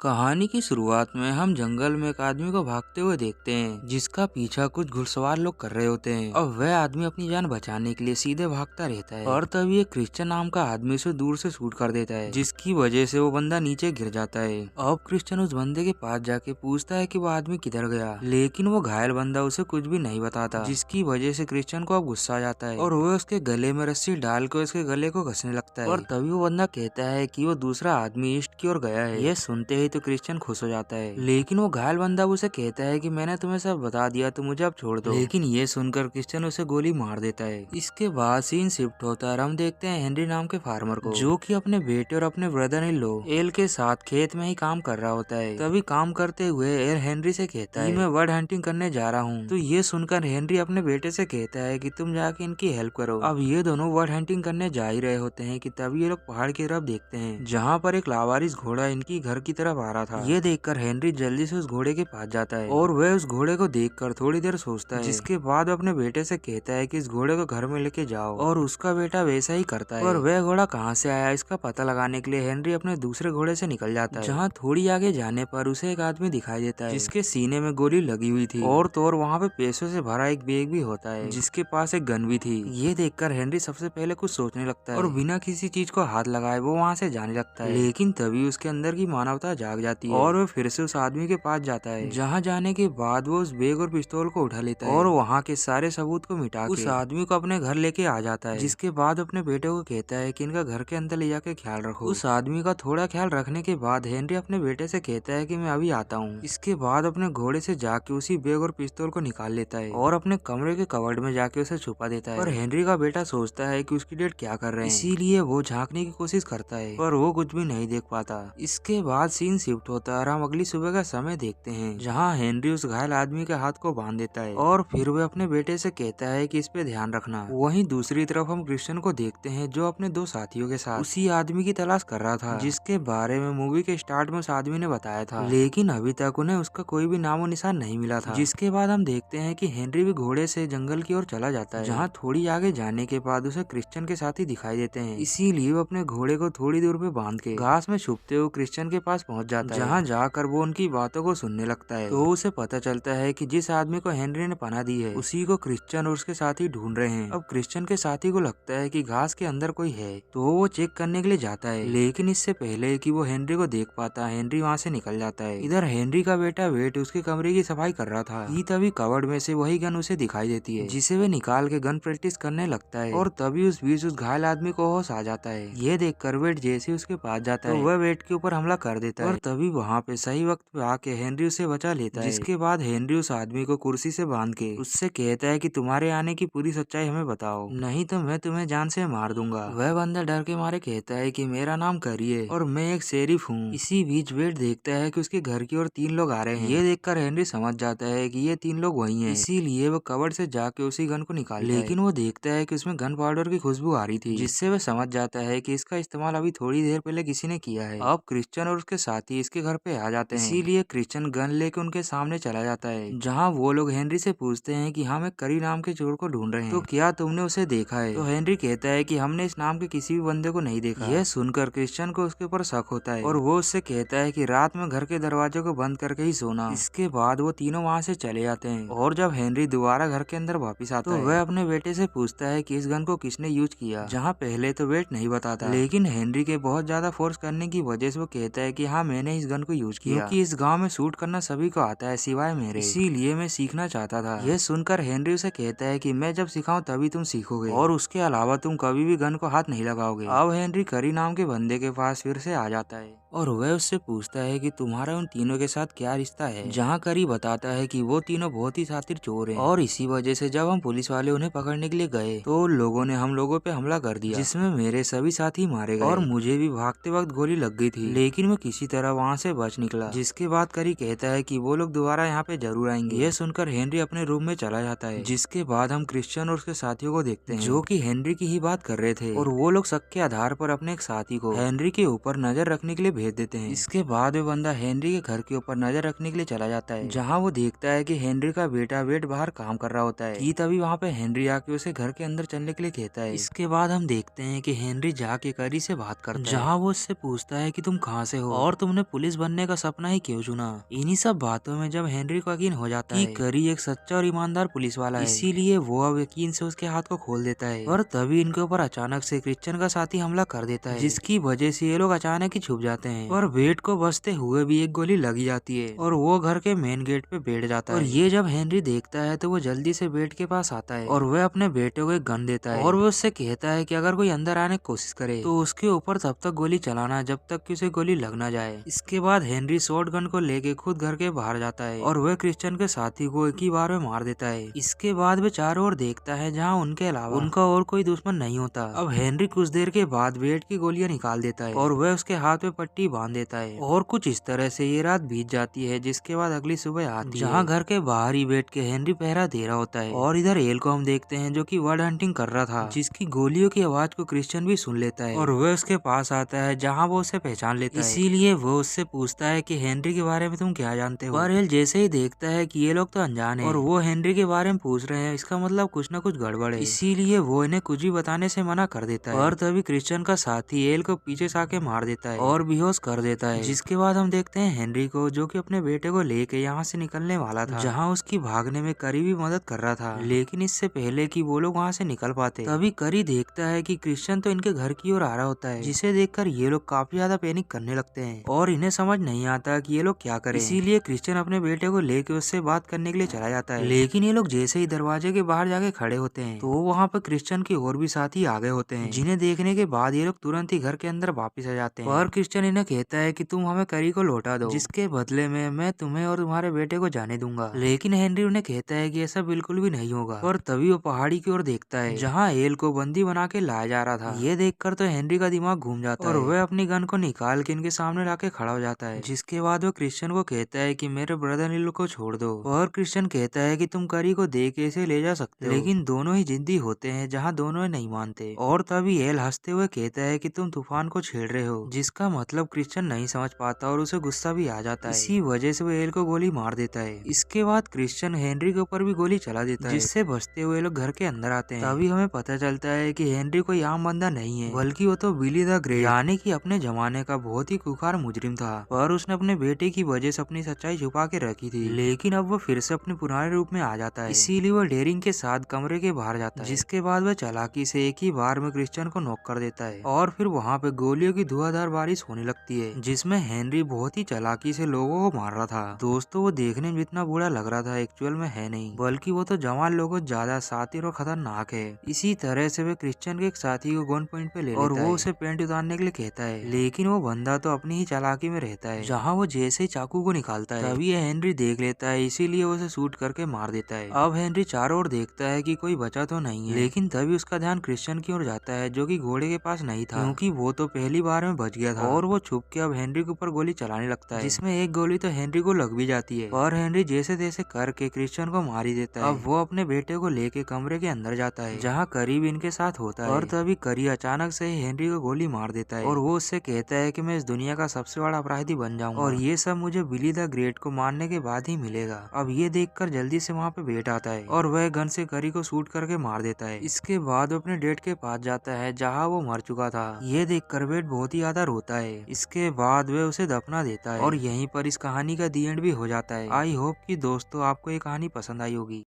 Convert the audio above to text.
कहानी की शुरुआत में हम जंगल में एक आदमी को भागते हुए देखते हैं जिसका पीछा कुछ घुड़सवार लोग कर रहे होते हैं। अब वह आदमी अपनी जान बचाने के लिए सीधे भागता रहता है और तभी एक क्रिश्चियन नाम का आदमी उसे दूर से शूट कर देता है, जिसकी वजह से वो बंदा नीचे गिर जाता है। अब क्रिश्चियन उस बंदे के पास जाके पूछता है कि वो आदमी किधर गया, लेकिन वो घायल बंदा उसे कुछ भी नहीं बताता, जिसकी वजह से क्रिश्चियन को अब गुस्सा आ जाता है और वो उसके गले में रस्सी डाल कर उसके गले को घसने लगता है। और तभी वो बंदा कहता है कि वो दूसरा आदमी ईस्ट की ओर गया है। ये सुनते ही तो क्रिश्चियन खुश हो जाता है, लेकिन वो घायल बंदा उसे कहता है कि मैंने तुम्हें सब बता दिया तो मुझे अब छोड़ दो। लेकिन ये सुनकर क्रिश्चियन उसे गोली मार देता है। इसके बाद सीन शिफ्ट होता है और हम देखते हैं हेनरी नाम के फार्मर को, जो कि अपने बेटे और अपने ब्रदर इन लॉ एल के साथ खेत में ही काम कर रहा होता है। तभी काम करते हुए एल हेनरी से कहता है मैं बर्ड हंटिंग करने जा रहा हूँ। तो ये सुनकर हेनरी अपने बेटे से कहता है कि तुम जाके इनकी हेल्प करो। अब ये दोनों बर्ड हंटिंग करने जा ही रहे होते हैं कि तभी ये लोग पहाड़ की तरफ देखते हैं, जहाँ पर एक लावारिस घोड़ा इनकी घर की तरफ आ रहा था। ये देखकर हेनरी जल्दी से उस घोड़े के पास जाता है और वह उस घोड़े को देखकर थोड़ी देर सोचता है, जिसके बाद वो अपने बेटे से कहता है कि इस घोड़े को घर में लेके जाओ। और उसका बेटा वैसा ही करता है। और वह घोड़ा कहाँ से आया इसका पता लगाने के लिए हेनरी अपने दूसरे घोड़े से निकल जाता है, जहाँ थोड़ी आगे जाने पर उसे एक आदमी दिखाई देता है जिसके सीने में गोली लगी हुई थी और तो और वहाँ पे पैसों से भरा एक बैग भी होता है, जिसके पास एक गन भी थी। ये देखकर हेनरी सबसे पहले कुछ सोचने लगता है और बिना किसी चीज को हाथ लगाए वो वहाँ से जाने लगता है। लेकिन तभी उसके अंदर की मानवता जाग जाती है और वो फिर से उस आदमी के पास जाता है, जहाँ जाने के बाद वो उस बैग और पिस्तौल को उठा लेता है और वहाँ के सारे सबूत को मिटा के उस आदमी को अपने घर लेके आ जाता है। जिसके बाद अपने बेटे को कहता है कि इनका घर के अंदर ले जाके ख्याल रखो। उस आदमी का थोड़ा ख्याल रखने के बाद हेनरी अपने बेटे से कहता है कि मैं अभी आता हूँ। इसके बाद अपने घोड़े से जाके उसी बैग और पिस्तौल को निकाल लेता है और अपने कमरे के कवर्ड में जाके उसे छुपा देता है। और हेनरी का बेटा सोचता है कि उसकी डैड क्या कर रहे हैं, इसीलिए वो झांकने की कोशिश करता है पर वो कुछ भी नहीं देख पाता। इसके बाद सीन शिफ्ट होता है और हम अगली सुबह का समय देखते हैं, जहाँ हेनरी उस घायल आदमी के हाथ को बांध देता है और फिर वह अपने बेटे से कहता है कि इस पे ध्यान रखना। वहीं दूसरी तरफ हम क्रिश्चियन को देखते हैं, जो अपने दो साथियों के साथ उसी आदमी की तलाश कर रहा था, जिसके बारे में मूवी के स्टार्ट में उस आदमी ने बताया था, लेकिन अभी तक उन्हें उसका कोई भी नामो निशान नहीं मिला था। जिसके बाद हम देखते हैं कि हेनरी भी घोड़े से जंगल की ओर चला जाता है, जहाँ थोड़ी आगे जाने के बाद उसे क्रिश्चियन के साथी दिखाई देते हैं। इसीलिए वो अपने घोड़े को थोड़ी दूर पे बांध के घास में छुपते हुए क्रिश्चियन के पास पहुंच जाता है, जहाँ जाकर वो उनकी बातों को सुनने लगता है। तो उसे पता चलता है कि जिस आदमी को हेनरी ने पनाह दी है उसी को क्रिश्चियन और उसके साथी ढूंढ रहे हैं। अब क्रिश्चियन के साथी को लगता है कि घास के अंदर कोई है, तो वो चेक करने के लिए जाता है, लेकिन इससे पहले कि वो हेनरी को देख पाता हेनरी वहाँ से निकल जाता है। इधर हेनरी का बेटा वेट उसके कमरे की सफाई कर रहा था कि तभी कवर्ड में से वही गन उसे दिखाई देती है, जिसे वे निकाल के गन प्रैक्टिस करने लगता है। और तभी उस बीच उस घायल आदमी को होश आ जाता है। ये देखकर वेट जैसे उसके पास जाता है वह वेट के ऊपर हमला कर देता है और तभी वहाँ पे सही वक्त पे आके हेनरी उसे बचा लेता है। जिसके बाद हेनरी उस आदमी को कुर्सी से बांध के उससे कहता है कि तुम्हारे आने की पूरी सच्चाई हमें बताओ, नहीं तो मैं तुम्हें जान से मार दूंगा। वह बंदा डर के मारे कहता है कि मेरा नाम करी है और मैं एक शेरिफ हूँ। इसी बीच वेट देखता है कि उसके घर की ओर 3 लोग आ रहे हैं। ये देखकर हेनरी समझ जाता है कि ये 3 लोग वही हैं। इसीलिए वो कवर्ड से जाके उसी गन को निकालता है, लेकिन वो देखता है कि उसमें गन पाउडर की खुशबू आ रही थी, जिससे वह समझ जाता है कि इसका इस्तेमाल अभी थोड़ी देर पहले किसी ने किया है। अब क्रिश्चियन और उसके साथी इसके घर पे आ जाते हैं, इसीलिए क्रिश्चियन गन लेके उनके सामने चला जाता है, जहाँ वो लोग हेनरी से पूछते हैं कि हम एक करी नाम के चोर को ढूंढ रहे हैं, तो क्या तुमने उसे देखा है? तो हेनरी कहता है कि हमने इस नाम के किसी भी बंदे को नहीं देखा। यह सुनकर क्रिश्चियन को उसके ऊपर शक होता है और वो उससे कहता है कि रात में घर के दरवाजे को बंद करके ही सोना। इसके बाद वो तीनों वहाँ से चले जाते हैं और जब हेनरी दोबारा घर के अंदर वापस आता है तो वह अपने बेटे से पूछता है कि इस गन को किसने यूज किया, जहाँ पहले तो वेट नहीं बताता, लेकिन हेनरी के बहुत ज्यादा फोर्स करने की वजह से वो कहता है कि हाँ मैंने इस गन को यूज किया, क्योंकि इस गांव में शूट करना सभी को आता है सिवाय मेरे, इसीलिए मैं सीखना चाहता था। यह सुनकर हेनरी उसे कहता है कि मैं जब सिखाऊं तभी तुम सीखोगे और उसके अलावा तुम कभी भी गन को हाथ नहीं लगाओगे। अब हेनरी करी नाम के बंदे के पास फिर से आ जाता है और वह उससे पूछता है कि तुम्हारा उन तीनों के साथ क्या रिश्ता है, जहाँ करी बताता है कि वो तीनों बहुत ही शातिर चोर हैं और इसी वजह से जब हम पुलिस वाले उन्हें पकड़ने के लिए गए तो उन लोगों ने हम लोगों पे हमला कर दिया, जिसमें मेरे सभी साथी मारे गए और मुझे भी भागते वक्त गोली लग गई थी, लेकिन मैं किसी तरह वहाँ से बच निकला। जिसके बाद करी कहता है कि वो लोग दोबारा यहाँ पे जरूर आएंगे। यह सुनकर हेनरी अपने रूम में चला जाता है। जिसके बाद हम क्रिश्चियन और उसके साथियों को देखते हैं, जो कि हेनरी की ही बात कर रहे थे और वो लोग शक के आधार पर अपने एक साथी को हेनरी के ऊपर नजर रखने के लिए भेज देते हैं। इसके बाद वो बंदा हेनरी के घर के ऊपर नजर रखने के लिए चला जाता है, जहाँ वो देखता है कि हेनरी का बेटा वेड बाहर काम कर रहा होता है कि तभी वहाँ पे हेनरी आके उसे घर के अंदर चलने के लिए कहता है। इसके बाद हम देखते हैं कि हेनरी जाके करी से बात करता है, जहाँ वो उससे पूछता है कि तुम कहाँ से हो और तुमने पुलिस बनने का सपना ही क्यों चुना। इन्हीं सब बातों में जब हेनरी को यकीन हो जाता है कि करी एक सच्चा और ईमानदार पुलिस वाला है, इसीलिए वो अब यकीन से उसके हाथ को खोल देता है। और तभी इनके ऊपर अचानक से क्रिश्चियन का साथी हमला कर देता है, जिसकी वजह से ये लोग अचानक ही छुप जाते हैं। और वेड को बचते हुए भी एक गोली लगी जाती है और वो घर के मेन गेट पे बैठ जाता है। और ये जब हेनरी देखता है तो वो जल्दी से बेड के पास आता है और वह अपने बेटे को एक गन देता है और वो उससे कहता है कि अगर कोई अंदर आने की कोशिश करे तो उसके ऊपर तब तक गोली चलाना जब तक कि उसे गोली लग ना जाए। इसके बाद हेनरी शॉर्ट गन को लेके खुद घर के बाहर जाता है और वह क्रिश्चियन के साथी को एक ही बार में मार देता है। इसके बाद वह चारों ओर देखता है, जहाँ उनके अलावा उनका और कोई दुश्मन नहीं होता। अब हेनरी कुछ देर के बाद वेड की गोलियां निकाल देता है और वह उसके हाथ में पट्टी बांध देता है और कुछ इस तरह से ये रात बीत जाती है। जिसके बाद अगली सुबह आती है, जहाँ घर के बाहर ही बैठ के हेनरी पहरा दे रहा होता है और इधर एल को हम देखते हैं जो कि वर्ड हंटिंग कर रहा था, जिसकी गोलियों की आवाज को क्रिश्चियन भी सुन लेता है और वह उसके पास आता है, जहाँ वो उसे पहचान लेता है। इसीलिए वो उससे पूछता है कि हेनरी के बारे में तुम क्या जानते हो। पर एल जैसे ही देखता है कि ये लोग तो अनजान है और वो हेनरी के बारे में पूछ रहे हैं, इसका मतलब कुछ न कुछ गड़बड़ है। इसीलिए वो इन्हें कुछ भी बताने से मना कर देता है और तभी क्रिश्चियन का साथी एल को पीछे से आके मार देता है और बेहोश कर देता है। जिसके बाद हम देखते हैं हेनरी को, जो कि अपने बेटे को लेके यहाँ से निकलने वाला था, जहाँ उसकी भागने में करी भी मदद कर रहा था। लेकिन इससे पहले कि वो लोग वहाँ से निकल पाते, तभी करी देखता है कि क्रिश्चियन तो इनके घर की ओर आ रहा होता है, जिसे देखकर ये लोग काफी ज्यादा पैनिक करने लगते हैं और इन्हें समझ नहीं आता कि ये लोग क्या करें। इसीलिए क्रिश्चियन अपने बेटे को लेके उससे बात करने के लिए चला जाता है। लेकिन ये लोग जैसे ही दरवाजे के बाहर जाके खड़े होते हैं तो वहाँ पे क्रिश्चियन के और भी साथी आ गए होते हैं, जिन्हें देखने के बाद ये लोग तुरंत ही घर के अंदर वापस आ जाते हैं। और क्रिश्चियन इन्हें कहता है कि तुम हमें करी को लौटा दो, जिसके बदले में मैं तुम्हें और तुम्हारे बेटे को जाने दूंगा। लेकिन हेनरी उन्हें कहता है कि ऐसा बिल्कुल भी नहीं होगा। और तभी वो पहाड़ी की ओर देखता है, जहाँ एल को बंदी बना के लाया जा रहा था। ये देखकर तो हेनरी का दिमाग घूम जाता है और वह अपनी गन को निकाल के इनके सामने लाके खड़ा हो जाता है। जिसके बाद वो क्रिश्चियन को कहता है कि मेरे ब्रदर इन लो को छोड़ दो। और क्रिश्चियन कहता है कि तुम करी को दे के इसे ले जा सकते हो। लेकिन दोनों ही जिद्दी होते हैं, जहाँ दोनों नहीं मानते। और तभी एल हंसते हुए कहता है कि तुम तूफान को छेड़ रहे हो, जिसका मतलब क्रिश्चियन नहीं समझ पाता और उसे गुस्सा भी आ जाता है। इसी वजह से वो एल को गोली मार देता है। इसके बाद क्रिश्चियन हेनरी के ऊपर भी गोली चला देता है, जिससे बचते हुए लोग घर के अंदर आते हैं। तभी हमें पता चलता है कि हेनरी कोई आम बंदा नहीं है, बल्कि वो तो बिली द ग्रेट, यानी कि अपने जमाने का बहुत ही खुखार मुजरिम था। पर उसने अपने बेटे की वजह से अपनी सच्चाई छुपा के रखी थी। लेकिन अब वो फिर से अपने पुराने रूप में आ जाता है। इसीलिए वो डेरिंग के साथ कमरे के बाहर जाता है, जिसके बाद वह चालाकी से एक ही बार में क्रिश्चियन को नॉक कर देता है। और फिर वहाँ पे गोलियों की धुआंधार बारिश होने लगती है, जिसमें हेनरी बहुत ही चालाकी से लोगों को मार रहा था। दोस्तों, वो देखने में जितना बुरा लग रहा था एक्चुअल में है नहीं, बल्कि वो तो जवान लोगों ज्यादा सातिर और खतरनाक है। इसी तरह से वे क्रिश्चियन के एक साथी को गन पॉइंट पे ले लेता है और वो उसे पेंट उतारने के लिए कहता है। लेकिन वो बंदा तो अपनी ही चालाकी में रहता है, जहाँ वो जैसे ही चाकू को निकालता है तभी हेनरी देख लेता है, इसीलिए वो उसे शूट करके मार देता है। अब हेनरी चारों ओर देखता है कि कोई बचा तो नहीं है, लेकिन तभी उसका ध्यान क्रिश्चियन की ओर जाता है, जो कि घोड़े के पास नहीं था, क्योंकि वो तो पहली बार में बच गया था। और वो छुप के अब हेनरी के ऊपर गोली चलाने लगता है, जिसमें एक गोली तो हेनरी को लग भी जाती है। और हेनरी जैसे तैसे करके क्रिश्चियन को मार ही देता है। अब वो अपने बेटे को लेके कमरे के अंदर जाता है, जहाँ करी भी इनके साथ होता है। और तभी करी अचानक से ही हेनरी को गोली मार देता है और वो उससे कहता है कि मैं इस दुनिया का सबसे बड़ा अपराधी बन जाऊंगा और ये सब मुझे बिली द ग्रेट को मारने के बाद ही मिलेगा। अब ये देखकर जल्दी से वहाँ पे वेट आता है और वह गन से करी को शूट करके मार देता है। इसके बाद वो अपने डेड के पास जाता है, जहाँ वो मर चुका था। ये देखकर वेट बहुत ही ज्यादा रोता है। इसके बाद वह उसे दफना देता है और यहीं पर इस कहानी का दी एंड भी हो जाता है। आई होप कि दोस्तों आपको ये कहानी पसंद आई होगी।